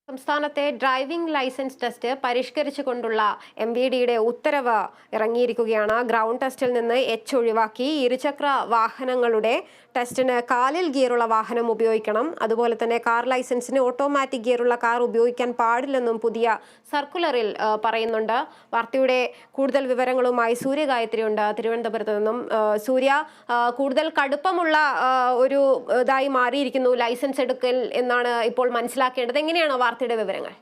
സംസ്ഥാനത്തെ driving licence test പരിഷ്കരിച്ചുകൊണ്ടുള്ള MVDയുടെ ഉത്തരവ് ഇറങ്ങിയിരിക്കുകയാണ്. ഗ്രൗണ്ട് ടെസ്റ്റിൽ നിന്ന് H ഒഴിവാക്കി ഇരുചക്ര വാഹനങ്ങളുടെ ടെസ്റ്റിന് കാലിൽ ഗിയറുള്ള വാഹനം ഉപയോഗിക്കണം. അതുപോലെ തന്നെ കാർ ലൈസൻസിന് ഓട്ടോമാറ്റിക് ഗിയറുള്ള കാർ ഉപയോഗിക്കാൻ പാടില്ലെന്നും പുതിയ സർക്കുലറിൽ പറയുന്നുണ്ട്. വാർത്തയുടെ കൂടുതൽ വിവരങ്ങളുമായി സൂര്യ ഗായത്രി ഉണ്ട് തിരുവനന്തപുരത്ത് നിന്നും. സൂര്യ, കൂടുതൽ കടുപ്പമുള്ള ഒരു ഇതായി മാറിയിരിക്കുന്നു ലൈസൻസ് എടുക്കൽ എന്നാണ് ഇപ്പോൾ മനസ്സിലാക്കേണ്ടത്. എങ്ങനെയാണോ വാർത്തയുടെ വിവരങ്ങൾ?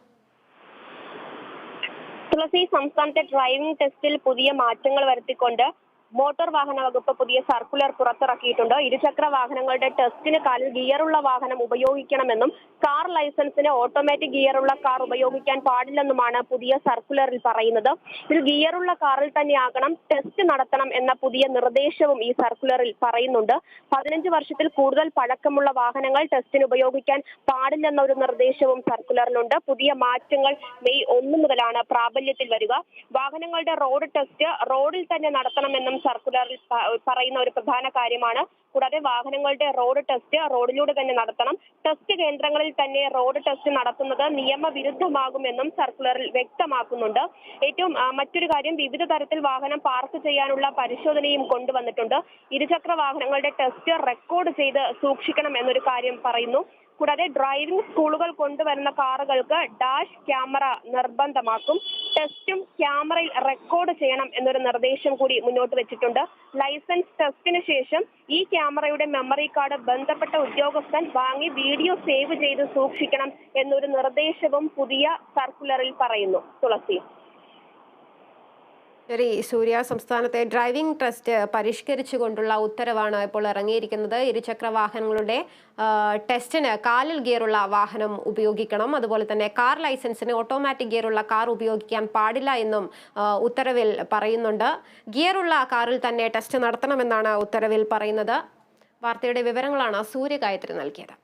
തുളസി, സംസ്ഥാനത്തെ ഡ്രൈവിംഗ് ടെസ്റ്റിൽ പുതിയ മാറ്റങ്ങൾ വരുത്തിക്കൊണ്ട് മോട്ടോർ വാഹന വകുപ്പ് പുതിയ സർക്കുലർ പുറത്തിറക്കിയിട്ടുണ്ട്. ഇരുചക്ര വാഹനങ്ങളുടെ ടെസ്റ്റിന് കാലിൽ ഗിയറുള്ള വാഹനം ഉപയോഗിക്കണമെന്നും കാർ ലൈസൻസിന് ഓട്ടോമാറ്റിക് ഗിയറുള്ള കാർ ഉപയോഗിക്കാൻ പാടില്ലെന്നുമാണ് പുതിയ സർക്കുലറിൽ പറയുന്നത്. ഇതിൽ ഗിയറുള്ള കാറിൽ തന്നെയാകണം ടെസ്റ്റ് നടത്തണം എന്ന പുതിയ നിർദ്ദേശവും ഈ സർക്കുലറിൽ പറയുന്നുണ്ട്. 15 വർഷത്തിൽ കൂടുതൽ പഴക്കമുള്ള വാഹനങ്ങൾ ടെസ്റ്റിന് ഉപയോഗിക്കാൻ പാടില്ലെന്ന ഒരു നിർദ്ദേശവും സർക്കുലറിലുണ്ട്. പുതിയ മാറ്റങ്ങൾ മെയ് 1 മുതലാണ് പ്രാബല്യത്തിൽ വരിക. വാഹനങ്ങളുടെ റോഡ് ടെസ്റ്റ് റോഡിൽ തന്നെ നടത്തണമെന്നും സർക്കുലറിൽ പറയുന്ന ഒരു പ്രധാന കാര്യമാണ്. കൂടാതെ വാഹനങ്ങളുടെ റോഡ് ടെസ്റ്റ് റോഡിലൂടെ തന്നെ നടത്തണം. ടെസ്റ്റ് കേന്ദ്രങ്ങളിൽ തന്നെ റോഡ് ടെസ്റ്റ് നടത്തുന്നത് നിയമവിരുദ്ധമാകുമെന്നും സർക്കുലറിൽ വ്യക്തമാക്കുന്നുണ്ട്. മറ്റൊരു കാര്യം, വിവിധ തരത്തിൽ വാഹനം പാർക്ക് ചെയ്യാനുള്ള പരിശോധനയും കൊണ്ടുവന്നിട്ടുണ്ട്. ഇരുചക്ര വാഹനങ്ങളുടെ ടെസ്റ്റ് റെക്കോർഡ് ചെയ്ത് സൂക്ഷിക്കണം എന്നൊരു കാര്യം പറയുന്നു. കൂടാതെ ഡ്രൈവിംഗ് സ്കൂളുകൾ കൊണ്ടുവരുന്ന കാറുകൾക്ക് ഡാഷ് ക്യാമറ നിർബന്ധമാക്കും. ടെസ്റ്റും ക്യാമറയിൽ റെക്കോർഡ് ചെയ്യണം എന്നൊരു നിർദ്ദേശം കൂടി മുന്നോട്ട് വെച്ചിട്ടുണ്ട്. ലൈസൻസ് ടെസ്റ്റിന് ശേഷം ഈ ക്യാമറയുടെ മെമ്മറി കാർഡ് ബന്ധപ്പെട്ട ഉദ്യോഗസ്ഥൻ വാങ്ങി വീഡിയോ സേവ് ചെയ്ത് സൂക്ഷിക്കണം എന്നൊരു നിർദ്ദേശവും പുതിയ സർക്കുലറിൽ പറയുന്നു. തുളസി. ശരി സൂര്യ, സംസ്ഥാനത്തെ ഡ്രൈവിംഗ് ടെസ്റ്റ് പരിഷ്കരിച്ചുകൊണ്ടുള്ള ഉത്തരവാണ് ഇപ്പോൾ ഇറങ്ങിയിരിക്കുന്നത്. ഇരുചക്ര വാഹനങ്ങളുടെ ടെസ്റ്റിന് കാലിൽ ഗിയറുള്ള വാഹനം ഉപയോഗിക്കണം. അതുപോലെ തന്നെ കാർ ലൈസൻസിന് ഓട്ടോമാറ്റിക് ഗിയറുള്ള കാർ ഉപയോഗിക്കാൻ പാടില്ല എന്നും ഉത്തരവിൽ പറയുന്നുണ്ട്. ഗിയറുള്ള കാറിൽ തന്നെ ടെസ്റ്റ് നടത്തണമെന്നാണ് ഉത്തരവിൽ പറയുന്നത്. വാർത്തയുടെ വിവരങ്ങളാണ് സൂര്യ ഗായത്രി നൽകിയത്.